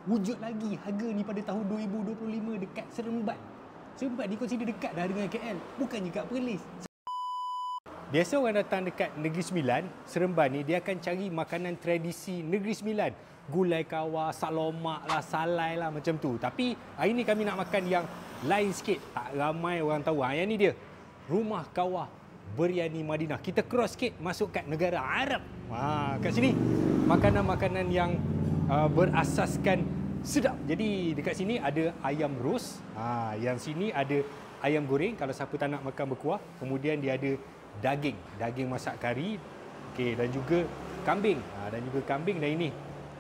Wujud lagi harga ni pada tahun 2025 dekat Seremban. Seremban ni consider dekat dah dengan KL, bukannya kat Perlis. Biasa orang datang dekat Negeri Sembilan, Seremban ni, dia akan cari makanan tradisi Negeri Sembilan. Gulai kawah, salomak lah, salai lah, macam tu. Tapi hari ni kami nak makan yang lain sikit. Tak ramai orang tahu. Yang ni dia, Rumah Kawah Biryani Madinah. Kita cross sikit masuk kat negara Arab. Kat sini, makanan-makanan yang berasaskan sedap. Jadi dekat sini ada ayam roast. Yang sini ada ayam goreng kalau siapa tak nak makan berkuah. Kemudian dia ada daging masak kari, okey, dan juga kambing. Dan ini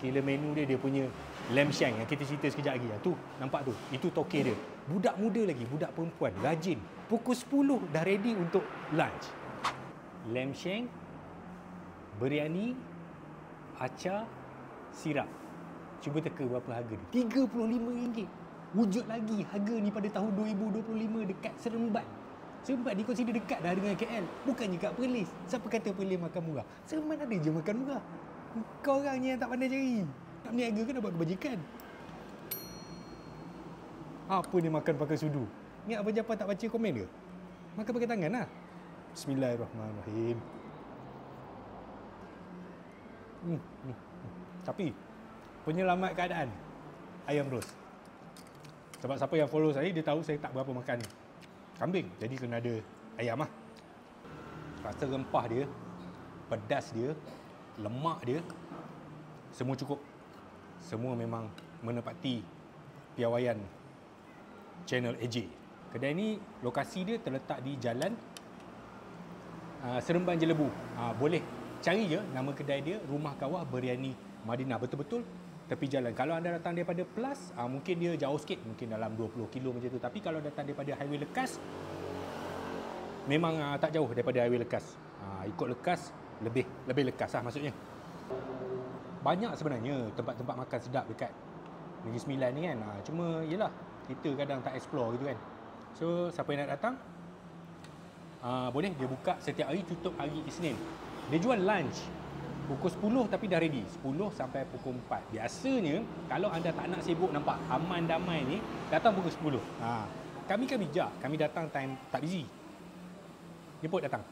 kira menu dia punya lamb shank yang kita cerita sekejap lagi. Tu nampak tu, itu toke dia. Budak muda lagi, budak perempuan, rajin. Pukul 10 dah ready untuk lunch. Lamb shank, biryani, acar, sirap. Cuba teka berapa harga dia. RM35. Wujud lagi harga ni pada tahun 2025 dekat Seremban. Seremban ni consider dekat dah dengan KL, bukannya kat Perlis. Siapa kata Perlis makan murah? Seremban ada je makan murah. Kau orang ni yang tak pandai cari. Nak berniaga ke nak buat kebajikan? Apa ni makan pakai sudu? Ingat Abang Japar tak baca komen ke? Makan pakai tangan lah. Bismillahirrahmanirrahim. Tapi penyelamat keadaan ayam roast. Sebab siapa yang follow saya, dia tahu saya tak berapa makan kambing. Jadi kena ada ayam lah. Rasa rempah dia, pedas dia, lemak dia, semua cukup. Semua memang menepati piawaian channel AJ. Kedai ni, lokasi dia terletak di jalan Seremban Jelebu. Boleh cari je nama kedai dia, Rumah Kawah Biryani Madinah. Betul-betul tepi jalan. Kalau anda datang daripada Plus, mungkin dia jauh sikit, mungkin dalam 20 kilo macam tu. Tapi kalau datang daripada Highway Lekas, memang tak jauh daripada Highway Lekas. Ikut Lekas, lebih lekas lah maksudnya. Banyak sebenarnya tempat-tempat makan sedap dekat Negeri Sembilan ni kan. Cuma yelah, kita kadang tak explore gitu kan. So, siapa yang nak datang, boleh. Dia buka setiap hari, tutup hari Isnin. Dia jual lunch pukul 10 tapi dah ready. 10 sampai pukul 4. Biasanya, kalau anda tak nak sibuk nampak aman damai ni, datang pukul 10. Kami bijak. Kami datang time tak busy. Jemput datang.